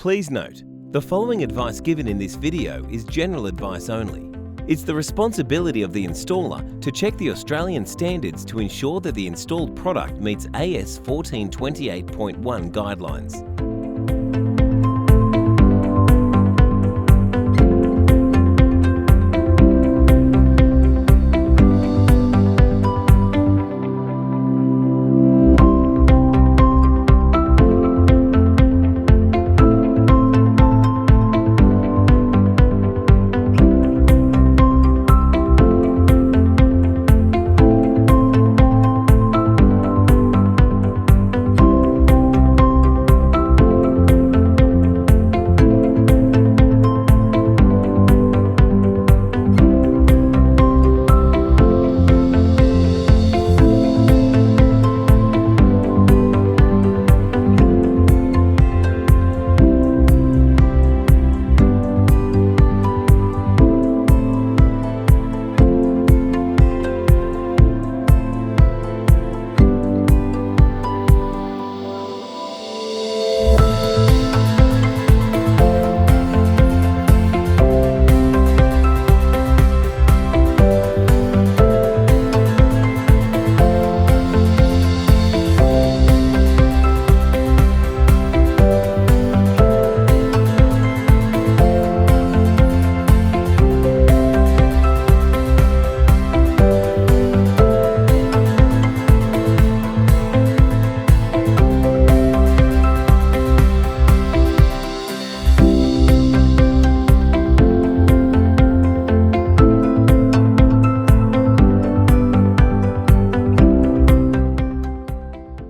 Please note, the following advice given in this video is general advice only. It's the responsibility of the installer to check the Australian standards to ensure that the installed product meets AS 1428.1 guidelines.